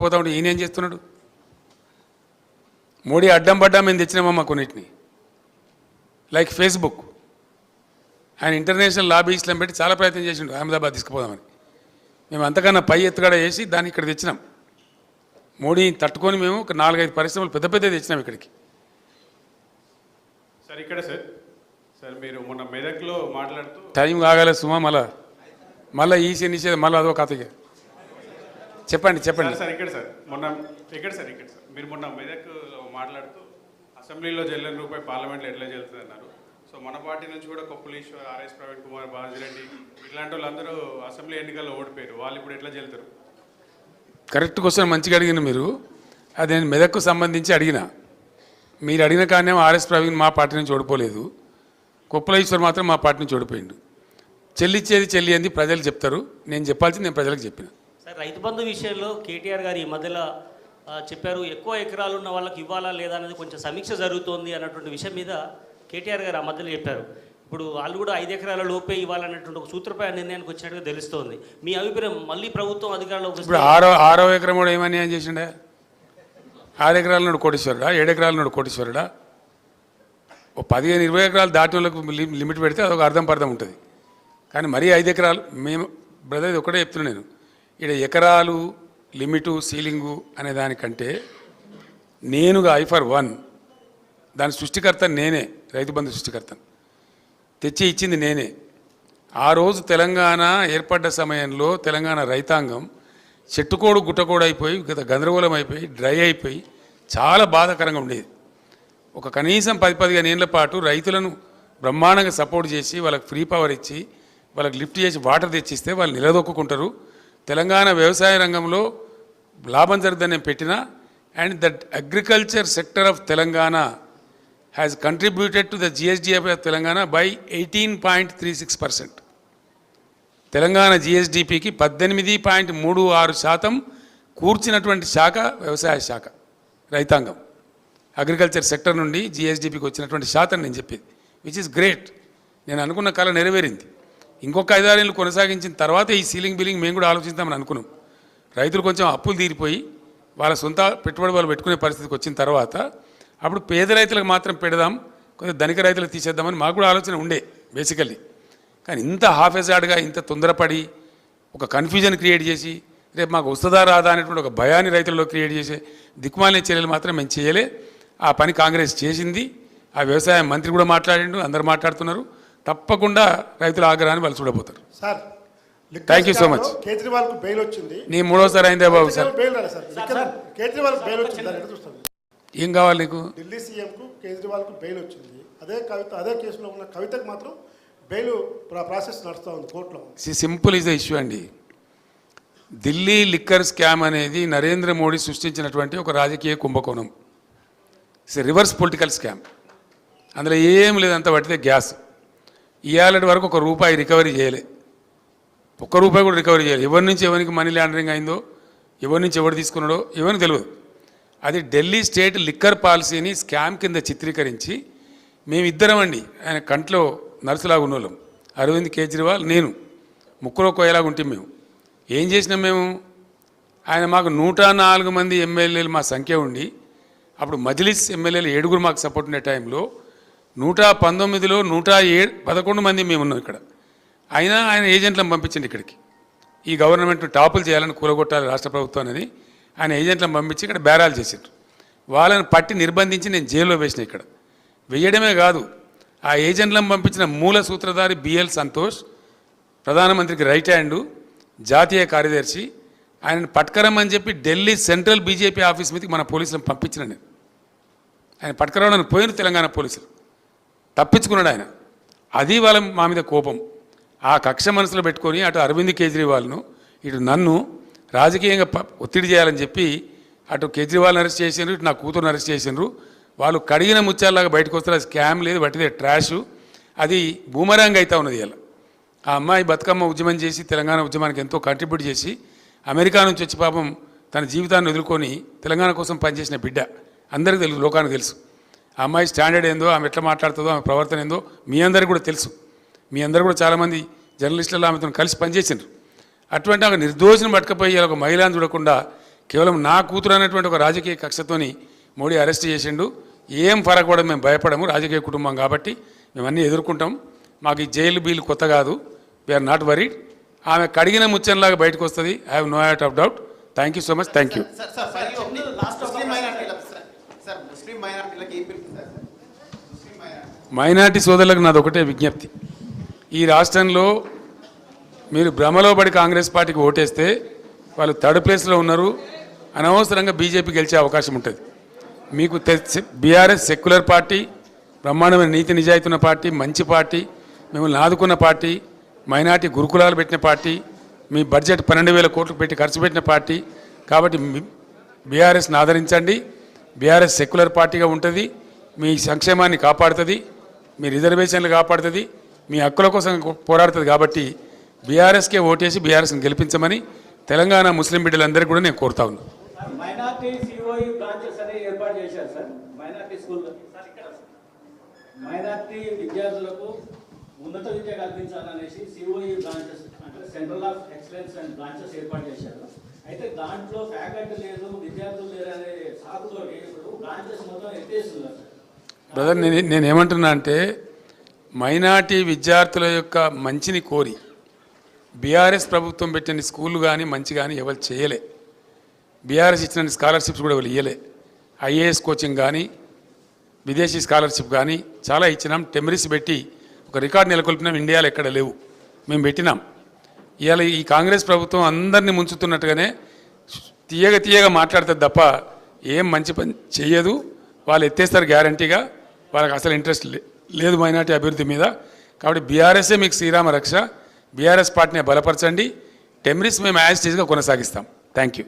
పోతా ఉంటే ఈయన ఏం చేస్తున్నాడు? మోడీ అడ్డం పడ్డా మేము తెచ్చినామమ్మా కొన్నిటిని, లైక్ ఫేస్బుక్. ఆయన ఇంటర్నేషనల్ లాబీస్లను పెట్టి చాలా ప్రయత్నం చేసిండు అహ్మదాబాద్ తీసుకుపోదామని. మేము అంతకన్నా పై ఎత్తుగడ వేసి దాన్ని ఇక్కడ తెచ్చినాం. మోడీని తట్టుకొని మేము ఒక 4-5 పరిశ్రమలు పెద్ద పెద్ద తెచ్చినాం ఇక్కడికి. సార్ ఇక్కడ సార్ మీరు మొన్న మెదక్లో మాట్లాడుతూ టైం కాగలే సుమా, మళ్ళీ ఈసీ నిషేధం మళ్ళీ అదో కథగా చెప్పండి. సార్ ఇక్కడ సార్ మీరు మొన్న మెదక్లో మాట్లాడుతూ అసెంబ్లీలో చెల్లని రూపాయి పార్లమెంట్లో ఎట్లా చెల్లుతుంది అన్నారు. సో మన పార్టీ నుంచి కూడా కొప్పులీశ్వర్, ఆర్ఎస్ ప్రవీణ్ కుమార్, బాజిరెడ్డి ఇట్లాంటి వాళ్ళందరూ అసెంబ్లీ ఎన్నికల్లో ఓడిపోయారు. వాళ్ళు ఇప్పుడు ఎట్లా చెల్లుతారు? కరెక్ట్ క్వశ్చన్ మంచిగా అడిగిన మీరు. అది నేను మెదక్కు సంబంధించి అడిగిన. మీరు అడిగిన కానీ ఆర్ఎస్ ప్రవీణ్ మా పార్టీ నుంచి ఓడిపోలేదు, కొప్పులీశ్వర్ మాత్రం మా పార్టీ నుంచి ఓడిపోయిండు. చెల్లిచ్చేది చెల్లి అంది ప్రజలు చెప్తారు, నేను చెప్పాల్సింది నేను ప్రజలకు చెప్పిన. సార్ రైతు బంధు విషయంలో కేటీఆర్ గారు ఈ మధ్యలో చెప్పారు, ఎక్కువ ఎకరాలు ఉన్న వాళ్ళకి ఇవ్వాలా లేదా అనేది కొంచెం సమీక్ష జరుగుతోంది అన్నటువంటి విషయం మీద కేటీఆర్ గారు ఆ మధ్యలో చెప్పారు. ఇప్పుడు వాళ్ళు కూడా 5 ఎకరాల లోపే ఇవ్వాలన్నటువంటి ఒక సూత్రప్రాయ నిర్ణయానికి వచ్చినట్టుగా తెలుస్తోంది. మీ అభిప్రాయం, మళ్ళీ ప్రభుత్వం అధికారంలోకి ఇప్పుడు ఆరో ఎకరం కూడా ఏమని ఏం చేసిండే? 6 ఎకరాల నుండి కోటీశ్వరుడా, 7 ఎకరాల నుండి కోటీశ్వరుడా? ఓ 15-20 ఎకరాలు దాటిన వాళ్ళకు లిమిట్ పెడితే అదొక అర్థం ఉంటుంది. కానీ మరీ 5 ఎకరాలు మేము బ్రదర్ ఇది ఒకటే చెప్తున్నాను నేను. ఇక్కడ ఎకరాలు లిమిటు సీలింగు అనే దానికంటే నేనుగా I/1 దాని సృష్టికర్త నేనే, రైతు బంధు సృష్టికర్తను తెచ్చి ఇచ్చింది నేనే. ఆ రోజు తెలంగాణ ఏర్పడ్డ సమయంలో తెలంగాణ రైతాంగం చెట్టుకోడు గుట్టకోడు అయిపోయి గందరగోళం అయిపోయి డ్రై అయిపోయి చాలా బాధాకరంగా ఉండేది. ఒక కనీసం 10-15 ఏళ్ల పాటు రైతులను బ్రహ్మాండంగా సపోర్ట్ చేసి వాళ్ళకి ఫ్రీ పవర్ ఇచ్చి వాళ్ళకి లిఫ్ట్ చేసి వాటర్ తెచ్చిస్తే వాళ్ళు నిలదొక్కుంటారు. తెలంగాణ వ్యవసాయ రంగంలో లాభం జరుగుతుందని నేను పెట్టిన. And that agriculture sector of Telangana has contributed to the GSDP of Telangana by 18.36%. Telangana GSDPకి 18.36% కూర్చినటువంటి శాఖ వ్యవసాయ శాఖ, రైతాంగం. అగ్రికల్చర్ సెక్టర్ నుండి GSDPకి వచ్చినటువంటి శాతం నేను చెప్పేది, విచ్ ఇస్ గ్రేట్. నేను అనుకున్న కళ నెరవేరింది. ఇంకొక 5-6 ఏళ్ళు కొనసాగించిన తర్వాత ఈ సీలింగ్ బిల్లింగ్ మేము కూడా ఆలోచిస్తామని అనుకున్నాం. రైతులు కొంచెం అప్పులు తీరిపోయి వాళ్ళ సొంత పెట్టుబడి వాళ్ళు పెట్టుకునే పరిస్థితికి వచ్చిన తర్వాత అప్పుడు పేద రైతులకు మాత్రం పెడదాం, కొంచెం ధనిక రైతులకు తీసేద్దామని మాకు కూడా ఆలోచన ఉండే బేసికల్లీ. కానీ ఇంత హాఫెజాడ్గా ఇంత తొందరపడి ఒక కన్ఫ్యూజన్ క్రియేట్ చేసి రేపు మాకు వస్తుందా రాదా అనేటువంటి ఒక భయాన్ని రైతుల్లో క్రియేట్ చేసే దిక్కుమాలిన చర్యలు మాత్రం మేము చేయలే. ఆ పని కాంగ్రెస్ చేసింది. ఆ వ్యవసాయ మంత్రి కూడా మాట్లాడిండు, అందరు మాట్లాడుతున్నారు. తప్పకుండా రైతుల ఆగ్రహాన్ని వాళ్ళు చూడబోతారు. Sir thank you so much. కేజ్రీవాల్కు బెయిల్ వచ్చింది, నీ 3వసారి అయిందే బాబు సార్. కేజ్రీవాల్కు బెయిల్ వచ్చింది, ఏం కావాలి నీకు? ఢిల్లీ సీఎంకు కేజ్రీవాల్కు బెయిల్ వచ్చింది. అదే కేసులో ఉన్న కవితకు మాత్రం బెయిల్ ప్రాసెస్ నడుస్తూ ఉంది కోర్టులో. సింపుల్ ఈజ్ ద ఇష్యూ అండి. ఢిల్లీ లిక్కర్ స్కామ్ అనేది నరేంద్ర మోడీ సృష్టించినటువంటి ఒక రాజకీయ కుంభకోణం. It's reverse political scam. అందులో ఏం లేదంత పట్టితే గ్యాస్. ఇవాళ వరకు ₹1 రికవరీ చేయలే, ₹1 కూడా రికవరీ చేయలేదు. ఎవరి నుంచి ఎవరికి మనీ లాండరింగ్ అయిందో, ఎవరి నుంచి ఎవరు తీసుకున్నాడో ఎవరికి తెలియదు. అది ఢిల్లీ స్టేట్ లిక్కర్ పాలసీని స్కామ్ కింద చిత్రీకరించి మేమిద్దరం అండి, ఆయన కంట్లో నర్సులాగా ఉన్నోళ్ళం, అరవింద్ కేజ్రీవాల్, నేను, ముక్కులో కోయలాగా ఉంటాం. మేము ఏం చేసినాం? మేము ఆయన మాకు 104 మంది ఎమ్మెల్యేలు మా సంఖ్య ఉండి, అప్పుడు మజ్లిస్ ఎమ్మెల్యేలు 7 మాకు సపోర్ట్ ఉండే టైంలో 119లో 111 మంది మేము ఉన్నాం ఇక్కడ. అయినా ఆయన ఏజెంట్లను పంపించండి ఇక్కడికి, ఈ గవర్నమెంట్ టాపులు చేయాలని కూలగొట్టాలి రాష్ట్ర ప్రభుత్వాన్ని ఆయన ఏజెంట్లను పంపించి ఇక్కడ బేరాలు చేశారు. వాళ్ళని పట్టి నిర్బంధించి నేను జైల్లో వేసిన. ఇక్కడ వేయడమే కాదు, ఆ ఏజెంట్లను పంపించిన మూల సూత్రధారి BL సంతోష్, ప్రధానమంత్రికి రైట్ హ్యాండు, జాతీయ కార్యదర్శి, ఆయనను పట్టుకరమని చెప్పి ఢిల్లీ సెంట్రల్ BJP ఆఫీస్ మీదకి మన పోలీసులను పంపించిన నేను. ఆయన పట్టుకరావడానికి పోయిన తెలంగాణ పోలీసులు తప్పించుకున్నాడు ఆయన. అది వాళ్ళ మా మీద కోపం. ఆ కక్ష మనసులో పెట్టుకొని అటు అరవింద్ కేజ్రీవాల్ను ఇటు నన్ను రాజకీయంగా ఒత్తిడి చేయాలని చెప్పి అటు కేజ్రీవాల్ని అరెస్ట్ చేసిండ్రు, ఇటు నా కూతురుని అరెస్ట్ చేసిండ్రు. వాళ్ళు కడిగిన ముత్యాలలాగా బయటకు వస్తారు. అది స్కామ్ లేదు, బట్టిదే ట్రాష్. అది బూమరాంగ్ అవుతా ఉన్నది. ఇలా ఆ అమ్మాయి బతుకమ్మ ఉద్యమం చేసి తెలంగాణ ఉద్యమానికి ఎంతో కంట్రిబ్యూట్ చేసి అమెరికా నుంచి వచ్చి పాపం తన జీవితాన్ని వదులుకొని తెలంగాణ కోసం పనిచేసిన బిడ్డ. అందరికీ తెలుసు, లోకానికి తెలుసు. ఆ అమ్మాయి స్టాండర్డ్ ఏందో, ఆమె ఎట్లా మాట్లాడుతుందో, ఆమె ప్రవర్తన ఏందో మీ అందరికీ కూడా తెలుసు. మీ అందరూ కూడా చాలామంది జర్నలిస్టులు ఆమెతో కలిసి పనిచేసిండ్రు. అటువంటి ఒక నిర్దోషిని పట్టుకపోయి ఒక మహిళను చూడకుండా కేవలం నా కూతురు అనేటువంటి ఒక రాజకీయ కక్షతోని మోడీ అరెస్ట్ చేసిండు. ఏం ఫరక్ కూడా మేము భయపడము, రాజకీయ కుటుంబం కాబట్టి మేమన్నీ ఎదుర్కొంటాం. మాకు ఈ జైలు బీలు కొత్త కాదు. We're not worried. ఆమె కడిగిన ముచ్చంలాగా బయటకు వస్తుంది. I have no out of doubt. Thank you so much. Thank you. Minority సోదరులకు నాది ఒకటే విజ్ఞప్తి. ఈ రాష్ట్రంలో మీరు భ్రమలో పడి కాంగ్రెస్ పార్టీకి ఓటేస్తే వాళ్ళు థర్డ్ ప్లేస్లో ఉన్నారు. అనవసరంగా బీజేపీ గెలిచే అవకాశం ఉంటుంది. మీకు బీఆర్ఎస్ సెక్యులర్ పార్టీ, బ్రహ్మాండమైన నీతి నిజాయితీ ఉన్న పార్టీ, మంచి పార్టీ, మిమ్మల్ని ఆదుకున్న పార్టీ, మైనార్టీ గురుకులాలు పెట్టిన పార్టీ, మీ బడ్జెట్ 12,000 కోట్లు పెట్టి ఖర్చు పెట్టిన పార్టీ. కాబట్టి బీఆర్ఎస్ని ఆదరించండి. బీఆర్ఎస్ సెక్యులర్ పార్టీగా ఉంటుంది. మీ సంక్షేమాన్ని కాపాడుతుంది, మీ రిజర్వేషన్లు కాపాడుతుంది, మీ హక్కుల కోసం పోరాడుతుంది. కాబట్టి బీఆర్ఎస్కే ఓటేసి బీఆర్ఎస్ని గెలిపించమని తెలంగాణ ముస్లిం బిడ్డలందరికీ కూడా నేను కోరుతా ఉన్నాను. మైనార్టీ సిఓఈ బ్రాంచెస్ అని ఏర్పాటు చేశారు సార్. మైనార్టీ స్కూల్ మైనార్టీ విద్యార్థులకు ఉన్నత విద్య కల్పించాలనేసి సిఓఈ బ్రాంచెస్ అంటే central of excellence and branches ఏర్పాటు చేశారు. అయితే దాంట్లో ఫ్యాకల్టీ లేదు, విద్యార్థులు లేరు అనే సాకుతో ఇప్పుడు బ్రాంచెస్ మొత్తం ఎత్తేస్తున్నారు. బ్రదర్, నేనేమంటున్నా అంటే మైనార్టీ విద్యార్థుల యొక్క మంచిని కోరి బీఆర్ఎస్ ప్రభుత్వం పెట్టిన స్కూళ్ళు కానీ మంచి కానీ ఎవరు చేయలే. బీఆర్ఎస్ ఇచ్చిన స్కాలర్షిప్స్ కూడా ఎవరు ఇవ్వలే. ఐఏఎస్ కోచింగ్ కానీ విదేశీ స్కాలర్షిప్ కానీ చాలా ఇచ్చినాం. టెమరిస్ పెట్టి ఒక రికార్డు నెలకొల్పినాం. ఇండియాలో ఎక్కడ లేవు, మేము పెట్టినాం. ఇవాళ ఈ కాంగ్రెస్ ప్రభుత్వం అందరినీ ముంచుతున్నట్టుగానే తీయగా మాట్లాడుతుంది తప్ప ఏం మంచి పని చెయ్యదు. వాళ్ళు ఎత్తేస్తారు గ్యారంటీగా. వాళ్ళకి అసలు ఇంట్రెస్ట్ లేదు మైనార్టీ అభివృద్ధి మీద. కాబట్టి బీఆర్ఎస్ఏ మీకు శ్రీరామ రక్ష. బీఆర్ఎస్ పార్టీని బలపరచండి. టెమరిస్ మేము యాజ్ టీజ్గా కొనసాగిస్తాం. Thank you.